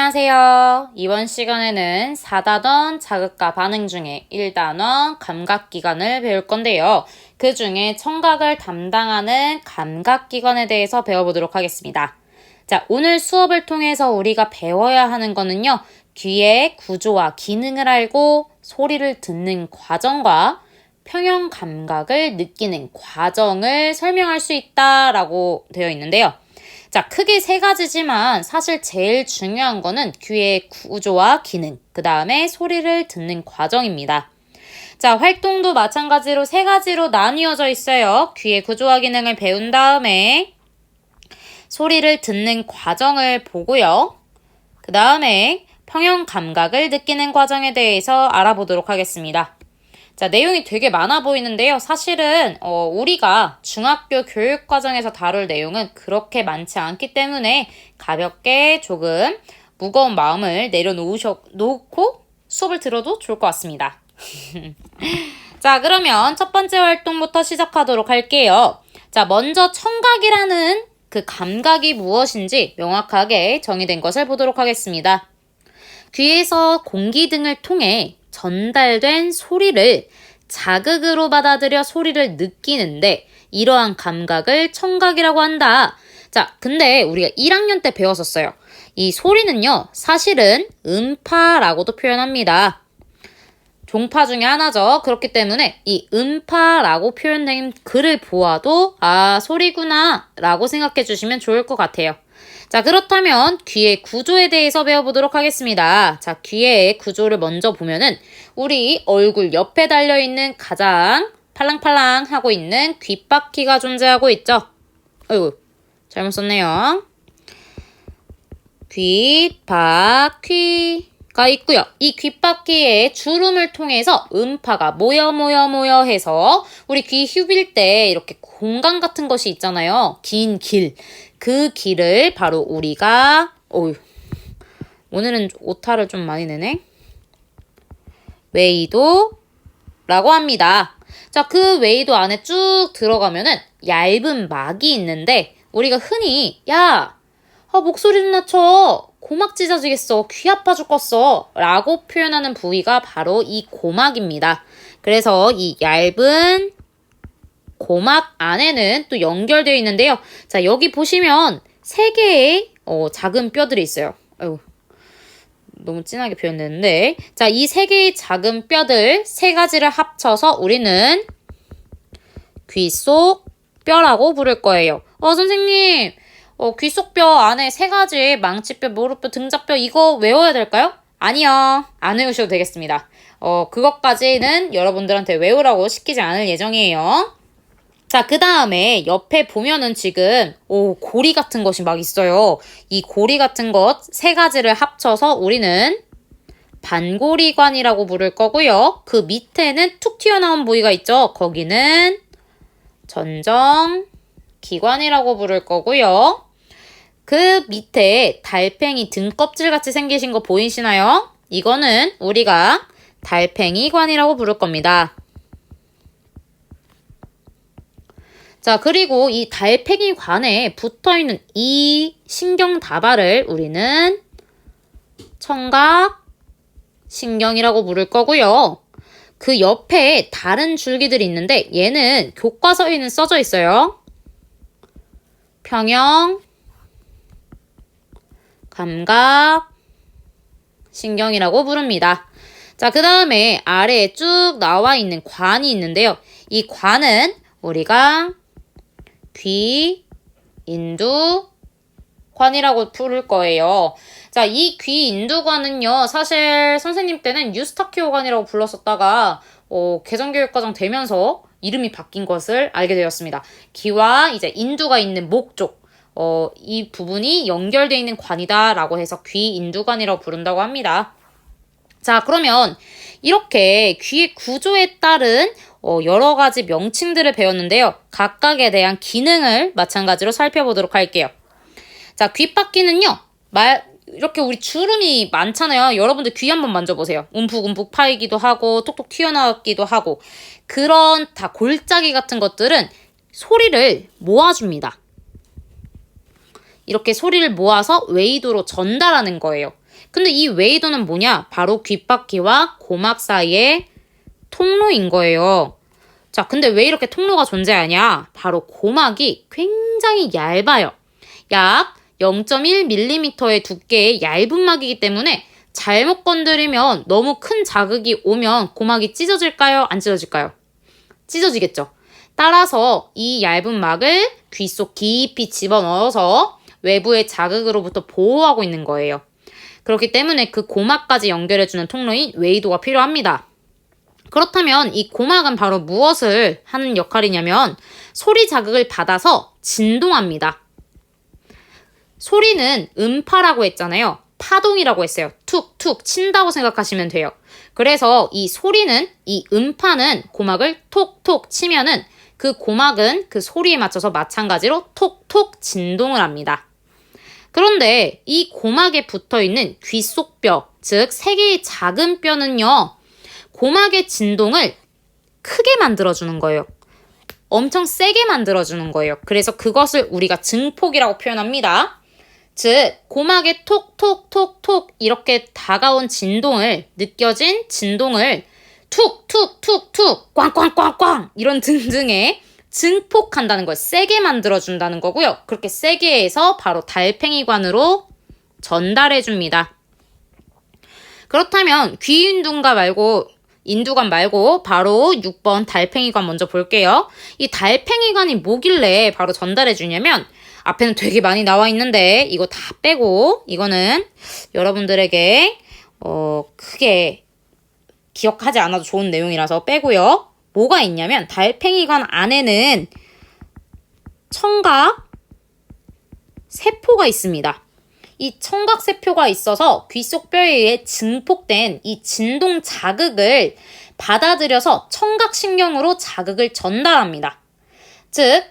안녕하세요. 이번 시간에는 4단원 자극과 반응 중에 1단원 감각기관을 배울 건데요. 그 중에 청각을 담당하는 감각기관에 대해서 배워보도록 하겠습니다. 자, 오늘 수업을 통해서 우리가 배워야 하는 거는요. 귀의 구조와 기능을 알고 소리를 듣는 과정과 평형 감각을 느끼는 과정을 설명할 수 있다라고 되어 있는데요. 자, 크게 세 가지지만 사실 제일 중요한 거는 귀의 구조와 기능, 그 다음에 소리를 듣는 과정입니다. 자, 활동도 마찬가지로 세 가지로 나뉘어져 있어요. 귀의 구조와 기능을 배운 다음에 소리를 듣는 과정을 보고요. 그 다음에 평형 감각을 느끼는 과정에 대해서 알아보도록 하겠습니다. 자, 내용이 되게 많아 보이는데요. 사실은 우리가 중학교 교육과정에서 다룰 내용은 그렇게 많지 않기 때문에 가볍게 조금 무거운 마음을 내려놓고 수업을 들어도 좋을 것 같습니다. 자, 그러면 첫 번째 활동부터 시작하도록 할게요. 자, 먼저 청각이라는 그 감각이 무엇인지 명확하게 정의된 것을 보도록 하겠습니다. 귀에서 공기 등을 통해 전달된 소리를 자극으로 받아들여 소리를 느끼는데 이러한 감각을 청각이라고 한다. 자, 근데 우리가 1학년 때 배웠었어요. 이 소리는요, 사실은 음파라고도 표현합니다. 종파 중에 하나죠. 그렇기 때문에 이 음파라고 표현된 글을 보아도 소리구나 라고 생각해 주시면 좋을 것 같아요. 자, 그렇다면 귀의 구조에 대해서 배워보도록 하겠습니다. 자, 귀의 구조를 먼저 보면은 우리 얼굴 옆에 달려있는 가장 팔랑팔랑 하고 있는 귓바퀴가 존재하고 있죠. 어이구, 잘못 썼네요. 귓바퀴가 있고요. 이 귓바퀴의 주름을 통해서 음파가 모여 해서 우리 귀 휘빌 때 이렇게 공간 같은 것이 있잖아요. 긴 길. 그 길을 바로 우리가 오늘은 오타를 좀 많이 내네. 웨이도라고 합니다. 자, 그 웨이도 안에 쭉 들어가면은 얇은 막이 있는데 우리가 흔히 목소리 좀 낮춰. 고막 찢어지겠어. 귀 아파 죽겠어. 라고 표현하는 부위가 바로 이 고막입니다. 그래서 이 얇은 고막 안에는 또 연결되어 있는데요. 자, 여기 보시면 3개의 작은 뼈들이 있어요. 너무 진하게 표현됐는데. 자, 이 3개의 작은 뼈들 3가지를 합쳐서 우리는 귀 속 뼈라고 부를 거예요. 선생님, 귀 속 뼈 안에 3가지 망치뼈, 무릎뼈, 등짝뼈 이거 외워야 될까요? 아니요. 안 외우셔도 되겠습니다. 그것까지는 여러분들한테 외우라고 시키지 않을 예정이에요. 자, 그 다음에 옆에 보면은 지금 고리 같은 것이 막 있어요. 이 고리 같은 것 3가지를 합쳐서 우리는 반고리관이라고 부를 거고요. 그 밑에는 툭 튀어나온 부위가 있죠. 거기는 전정기관이라고 부를 거고요. 그 밑에 달팽이 등껍질같이 생기신 거 보이시나요? 이거는 우리가 달팽이관이라고 부를 겁니다. 자, 그리고 이 달팽이관에 붙어있는 이 신경다발을 우리는 청각신경이라고 부를 거고요. 그 옆에 다른 줄기들이 있는데 얘는 교과서에는 써져 있어요. 평형, 감각, 신경이라고 부릅니다. 자, 그 다음에 아래에 쭉 나와 있는 관이 있는데요. 이 관은 우리가 귀, 인두관이라고 부를 거예요. 자, 이 귀 인두관은요, 사실 선생님 때는 유스타키오관이라고 불렀었다가 개정교육과정 되면서 이름이 바뀐 것을 알게 되었습니다. 귀와 이제 인두가 있는 목 쪽, 이 부분이 연결되어 있는 관이다라고 해서 귀 인두관이라고 부른다고 합니다. 자, 그러면 이렇게 귀의 구조에 따른 여러 가지 명칭들을 배웠는데요. 각각에 대한 기능을 마찬가지로 살펴보도록 할게요. 자, 귓바퀴는요. 이렇게 우리 주름이 많잖아요. 여러분들 귀 한번 만져보세요. 움푹움푹 파이기도 하고 톡톡 튀어나왔기도 하고 그런 다 골짜기 같은 것들은 소리를 모아줍니다. 이렇게 소리를 모아서 웨이도로 전달하는 거예요. 근데 이 웨이도는 뭐냐? 바로 귓바퀴와 고막 사이의 통로인 거예요. 자, 근데 왜 이렇게 통로가 존재하냐? 바로 고막이 굉장히 얇아요. 약 0.1mm의 두께의 얇은 막이기 때문에 잘못 건드리면 너무 큰 자극이 오면 고막이 찢어질까요? 안 찢어질까요? 찢어지겠죠. 따라서 이 얇은 막을 귀 속 깊이 집어넣어서 외부의 자극으로부터 보호하고 있는 거예요. 그렇기 때문에 그 고막까지 연결해주는 통로인 웨이도가 필요합니다. 그렇다면 이 고막은 바로 무엇을 하는 역할이냐면 소리 자극을 받아서 진동합니다. 소리는 음파라고 했잖아요. 파동이라고 했어요. 툭툭 친다고 생각하시면 돼요. 그래서 이 소리는, 이 음파는 고막을 톡톡 치면은 그 고막은 그 소리에 맞춰서 마찬가지로 톡톡 진동을 합니다. 그런데 이 고막에 붙어있는 귀 속 뼈, 즉 3개의 작은 뼈는요. 고막의 진동을 크게 만들어주는 거예요. 엄청 세게 만들어주는 거예요. 그래서 그것을 우리가 증폭이라고 표현합니다. 즉 고막에 톡톡톡톡 이렇게 다가온 진동을, 느껴진 진동을 툭툭툭툭 꽝꽝꽝꽝 이런 등등의 증폭한다는 걸 세게 만들어준다는 거고요. 그렇게 세게 해서 바로 달팽이관으로 전달해줍니다. 그렇다면 인두관 말고 바로 6번 달팽이관 먼저 볼게요. 이 달팽이관이 뭐길래 바로 전달해주냐면 앞에는 되게 많이 나와 있는데 이거 다 빼고 이거는 여러분들에게 크게 기억하지 않아도 좋은 내용이라서 빼고요. 뭐가 있냐면 달팽이관 안에는 청각 세포가 있습니다. 이 청각 세포가 있어서 귀 속 뼈에 의해 증폭된 이 진동 자극을 받아들여서 청각신경으로 자극을 전달합니다. 즉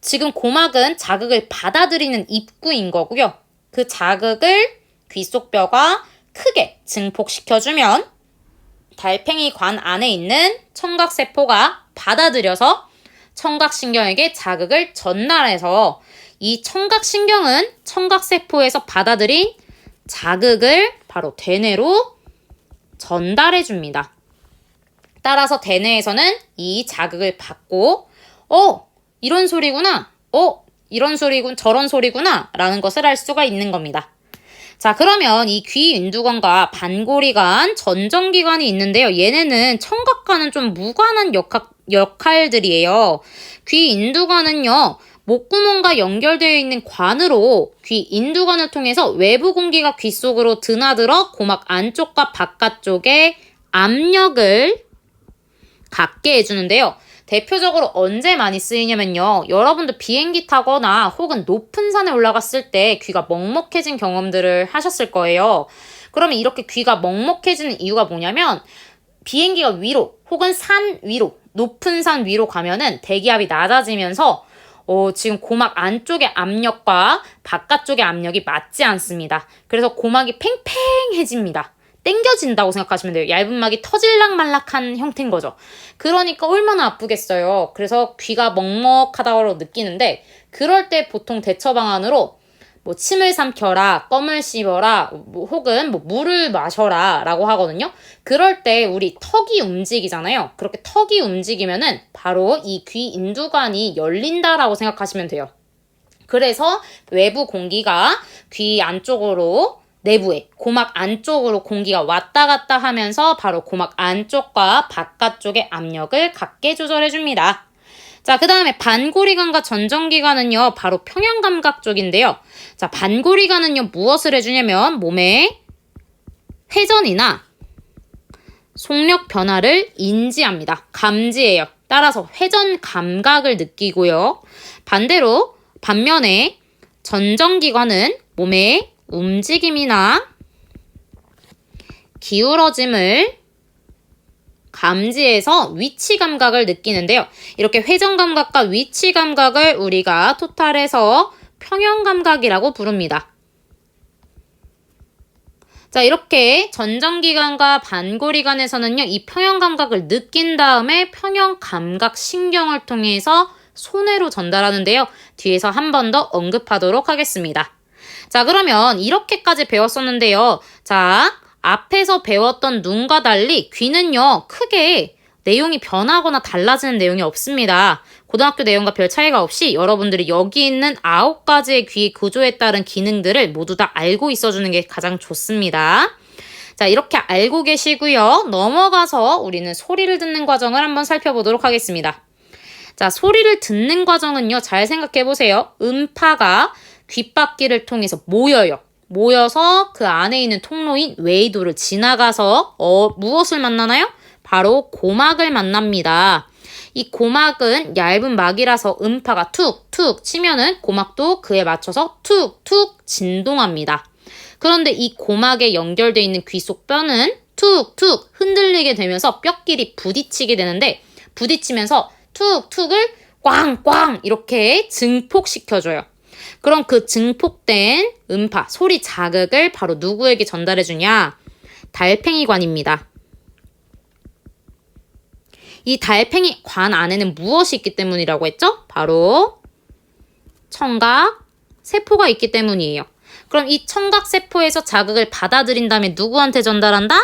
지금 고막은 자극을 받아들이는 입구인 거고요. 그 자극을 귀 속 뼈가 크게 증폭시켜주면 달팽이관 안에 있는 청각세포가 받아들여서 청각신경에게 자극을 전달해서 이 청각신경은 청각세포에서 받아들인 자극을 바로 대뇌로 전달해줍니다. 따라서 대뇌에서는 이 자극을 받고 이런 소리구나. 이런 소리군, 저런 소리구나 라는 것을 알 수가 있는 겁니다. 자, 그러면 이 귀인두관과 반고리관, 전정기관이 있는데요. 얘네는 청각과는 좀 무관한 역할들이에요. 귀인두관은요. 목구멍과 연결되어 있는 관으로 귀인두관을 통해서 외부 공기가 귀 속으로 드나들어 고막 안쪽과 바깥쪽에 압력을 갖게 해주는데요. 대표적으로 언제 많이 쓰이냐면요. 여러분들 비행기 타거나 혹은 높은 산에 올라갔을 때 귀가 먹먹해진 경험들을 하셨을 거예요. 그러면 이렇게 귀가 먹먹해지는 이유가 뭐냐면 비행기가 위로 혹은 산 위로, 높은 산 위로 가면은 대기압이 낮아지면서 지금 고막 안쪽의 압력과 바깥쪽의 압력이 맞지 않습니다. 그래서 고막이 팽팽해집니다. 땡겨진다고 생각하시면 돼요. 얇은 막이 터질락말락한 형태인 거죠. 그러니까 얼마나 아프겠어요. 그래서 귀가 먹먹하다고 느끼는데 그럴 때 보통 대처 방안으로 침을 삼켜라, 껌을 씹어라, 혹은 물을 마셔라 라고 하거든요. 그럴 때 우리 턱이 움직이잖아요. 그렇게 턱이 움직이면은 바로 이 귀 인두관이 열린다라고 생각하시면 돼요. 그래서 외부 공기가 귀 안쪽으로 내부에 고막 안쪽으로 공기가 왔다 갔다 하면서 바로 고막 안쪽과 바깥쪽의 압력을 갖게 조절해줍니다. 자, 그 다음에 반고리관과 전정기관은요, 바로 평형감각 쪽인데요. 자, 반고리관은요, 무엇을 해주냐면 몸의 회전이나 속력 변화를 인지합니다. 감지해요. 따라서 회전 감각을 느끼고요. 반면에 전정기관은 몸의 움직임이나 기울어짐을 감지해서 위치 감각을 느끼는데요. 이렇게 회전 감각과 위치 감각을 우리가 토탈해서 평형 감각이라고 부릅니다. 자, 이렇게 전정기관과 반고리관에서는요, 이 평형 감각을 느낀 다음에 평형 감각 신경을 통해서 손해로 전달하는데요. 뒤에서 한 번 더 언급하도록 하겠습니다. 자, 그러면 이렇게까지 배웠었는데요. 자, 앞에서 배웠던 눈과 달리 귀는요, 크게 내용이 변하거나 달라지는 내용이 없습니다. 고등학교 내용과 별 차이가 없이 여러분들이 여기 있는 9가지의 귀 구조에 따른 기능들을 모두 다 알고 있어주는 게 가장 좋습니다. 자, 이렇게 알고 계시고요. 넘어가서 우리는 소리를 듣는 과정을 한번 살펴보도록 하겠습니다. 자, 소리를 듣는 과정은요. 잘 생각해 보세요. 음파가 귓바퀴를 통해서 모여요. 모여서 그 안에 있는 통로인 웨이도를 지나가서 무엇을 만나나요? 바로 고막을 만납니다. 이 고막은 얇은 막이라서 음파가 툭툭 치면은 고막도 그에 맞춰서 툭툭 진동합니다. 그런데 이 고막에 연결되어 있는 귀 속 뼈는 툭툭 흔들리게 되면서 뼈끼리 부딪히게 되는데 부딪히면서 툭툭을 꽝꽝 이렇게 증폭시켜줘요. 그럼 그 증폭된 음파, 소리 자극을 바로 누구에게 전달해주냐? 달팽이관입니다. 이 달팽이 관 안에는 무엇이 있기 때문이라고 했죠? 바로 청각 세포가 있기 때문이에요. 그럼 이 청각 세포에서 자극을 받아들인 다음에 누구한테 전달한다?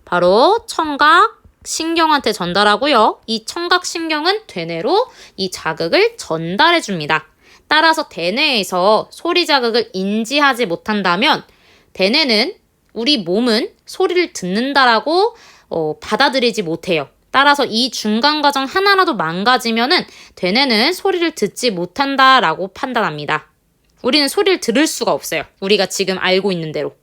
바로 청각 신경한테 전달하고요. 이 청각 신경은 대뇌로 이 자극을 전달해 줍니다. 따라서 대뇌에서 소리 자극을 인지하지 못한다면 대뇌는 우리 몸은 소리를 듣는다라고 받아들이지 못해요. 따라서 이 중간 과정 하나라도 망가지면은 대뇌는 소리를 듣지 못한다라고 판단합니다. 우리는 소리를 들을 수가 없어요. 우리가 지금 알고 있는 대로.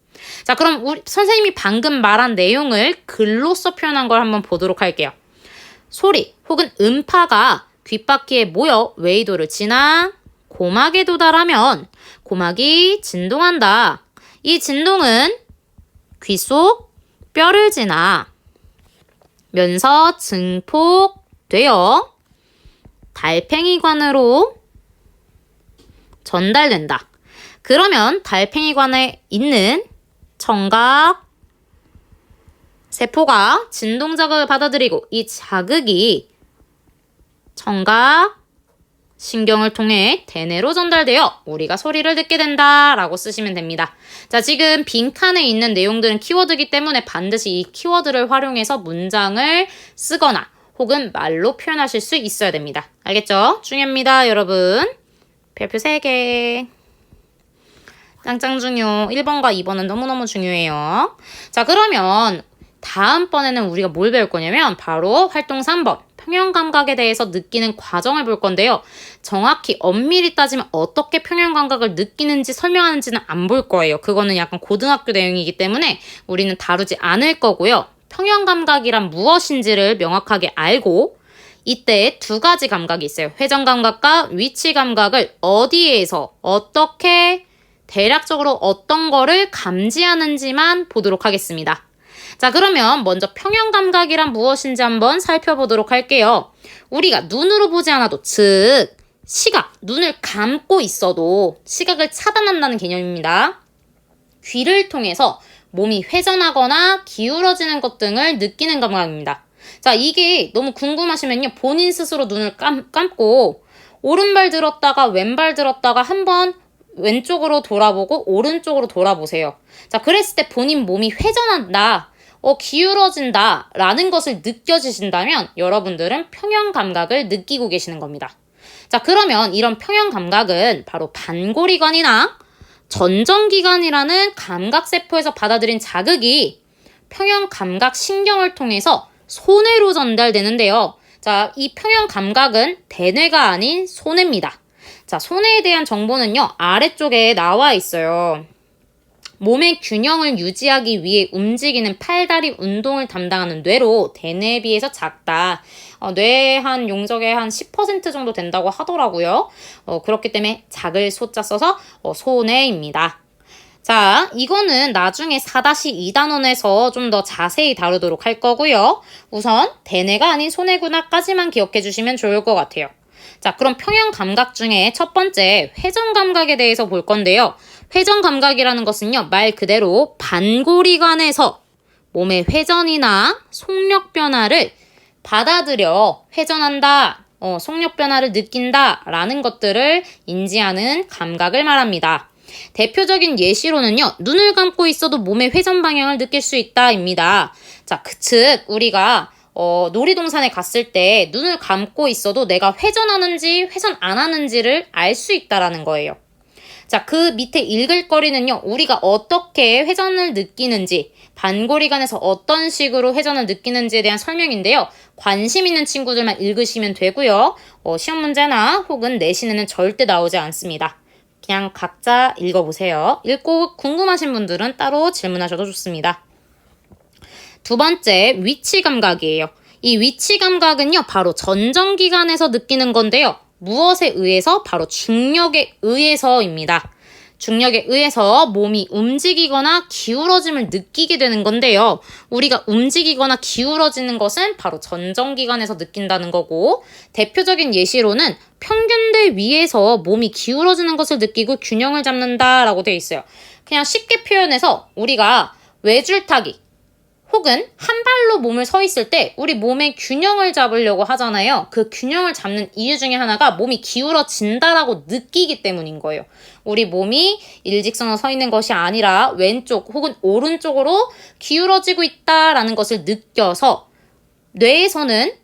자, 그럼 선생님이 방금 말한 내용을 글로써 표현한 걸 한번 보도록 할게요. 소리 혹은 음파가 귓바퀴에 모여 웨이도를 지나 고막에 도달하면 고막이 진동한다. 이 진동은 귀 속 뼈를 지나 면서 증폭되어 달팽이관으로 전달된다. 그러면 달팽이관에 있는 청각 세포가 진동 자극을 받아들이고 이 자극이 청각 신경을 통해 대뇌로 전달되어 우리가 소리를 듣게 된다라고 쓰시면 됩니다. 자, 지금 빈칸에 있는 내용들은 키워드이기 때문에 반드시 이 키워드를 활용해서 문장을 쓰거나 혹은 말로 표현하실 수 있어야 됩니다. 알겠죠? 중요합니다, 여러분. 별표 3개. 짱짱 중요. 1번과 2번은 너무너무 중요해요. 자, 그러면 다음번에는 우리가 뭘 배울 거냐면 바로 활동 3번. 평형감각에 대해서 느끼는 과정을 볼 건데요. 정확히 엄밀히 따지면 어떻게 평형감각을 느끼는지 설명하는지는 안 볼 거예요. 그거는 약간 고등학교 내용이기 때문에 우리는 다루지 않을 거고요. 평형감각이란 무엇인지를 명확하게 알고 이때 2가지 감각이 있어요. 회전감각과 위치감각을 어디에서 어떻게 대략적으로 어떤 거를 감지하는지만 보도록 하겠습니다. 자, 그러면 먼저 평형감각이란 무엇인지 한번 살펴보도록 할게요. 우리가 눈으로 보지 않아도 즉 시각, 눈을 감고 있어도 시각을 차단한다는 개념입니다. 귀를 통해서 몸이 회전하거나 기울어지는 것 등을 느끼는 감각입니다. 자, 이게 너무 궁금하시면요. 본인 스스로 눈을 감고 오른발 들었다가 왼발 들었다가 한번 왼쪽으로 돌아보고 오른쪽으로 돌아보세요. 자, 그랬을 때 본인 몸이 회전한다, 기울어진다 라는 것을 느껴지신다면 여러분들은 평형감각을 느끼고 계시는 겁니다. 자, 그러면 이런 평형감각은 바로 반고리관이나 전정기관이라는 감각세포에서 받아들인 자극이 평형감각 신경을 통해서 소뇌로 전달되는데요. 자, 이 평형감각은 대뇌가 아닌 소뇌입니다. 자, 소뇌에 대한 정보는요, 아래쪽에 나와 있어요. 몸의 균형을 유지하기 위해 움직이는 팔다리 운동을 담당하는 뇌로 대뇌에 비해서 작다. 뇌의 한 용적의 한 10% 정도 된다고 하더라고요. 그렇기 때문에 작을 소자 써서 소뇌입니다. 자, 이거는 나중에 4-2단원에서 좀 더 자세히 다루도록 할 거고요. 우선 대뇌가 아닌 소뇌구나까지만 기억해 주시면 좋을 것 같아요. 자, 그럼 평형감각 중에 첫 번째 회전감각에 대해서 볼 건데요. 회전감각이라는 것은요, 말 그대로 반고리관에서 몸의 회전이나 속력 변화를 받아들여 회전한다, 속력 변화를 느낀다 라는 것들을 인지하는 감각을 말합니다. 대표적인 예시로는요, 눈을 감고 있어도 몸의 회전 방향을 느낄 수 있다입니다. 자, 즉 우리가 놀이동산에 갔을 때 눈을 감고 있어도 내가 회전하는지 회전 안 하는지를 알 수 있다라는 거예요. 자, 그 밑에 읽을 거리는요, 우리가 어떻게 회전을 느끼는지, 반고리관에서 어떤 식으로 회전을 느끼는지에 대한 설명인데요. 관심 있는 친구들만 읽으시면 되고요. 시험 문제나 혹은 내신에는 절대 나오지 않습니다. 그냥 각자 읽어보세요. 읽고 궁금하신 분들은 따로 질문하셔도 좋습니다. 두 번째, 위치 감각이에요. 이 위치 감각은요, 바로 전정기관에서 느끼는 건데요. 무엇에 의해서? 바로 중력에 의해서입니다. 중력에 의해서 몸이 움직이거나 기울어짐을 느끼게 되는 건데요. 우리가 움직이거나 기울어지는 것은 바로 전정기관에서 느낀다는 거고, 대표적인 예시로는 평균대 위에서 몸이 기울어지는 것을 느끼고 균형을 잡는다라고 되어 있어요. 그냥 쉽게 표현해서 우리가 외줄타기 혹은 한 발로 몸을 서 있을 때 우리 몸의 균형을 잡으려고 하잖아요. 그 균형을 잡는 이유 중에 하나가 몸이 기울어진다라고 느끼기 때문인 거예요. 우리 몸이 일직선으로 서 있는 것이 아니라 왼쪽 혹은 오른쪽으로 기울어지고 있다라는 것을 느껴서 뇌에서는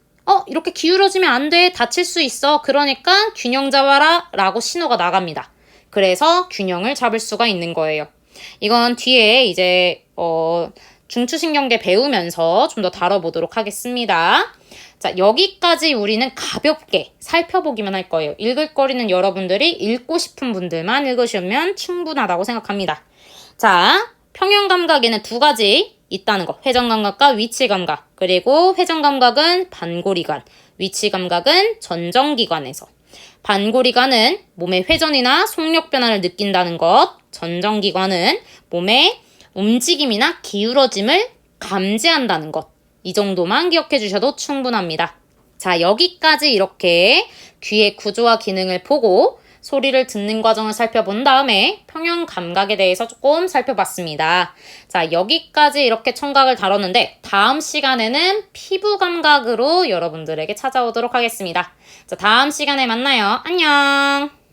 이렇게 기울어지면 안 돼, 다칠 수 있어, 그러니까 균형 잡아라 라고 신호가 나갑니다. 그래서 균형을 잡을 수가 있는 거예요. 이건 뒤에 이제 중추신경계 배우면서 좀 더 다뤄보도록 하겠습니다. 자, 여기까지 우리는 가볍게 살펴보기만 할 거예요. 읽을 거리는 여러분들이 읽고 싶은 분들만 읽으시면 충분하다고 생각합니다. 자, 평형감각에는 두 가지 있다는 거. 회전감각과 위치감각. 그리고 회전감각은 반고리관, 위치감각은 전정기관에서. 반고리관은 몸의 회전이나 속력 변화를 느낀다는 것. 전정기관은 몸의 움직임이나 기울어짐을 감지한다는 것. 이 정도만 기억해 주셔도 충분합니다. 자, 여기까지 이렇게 귀의 구조와 기능을 보고 소리를 듣는 과정을 살펴본 다음에 평형 감각에 대해서 조금 살펴봤습니다. 자, 여기까지 이렇게 청각을 다뤘는데 다음 시간에는 피부 감각으로 여러분들에게 찾아오도록 하겠습니다. 자, 다음 시간에 만나요. 안녕!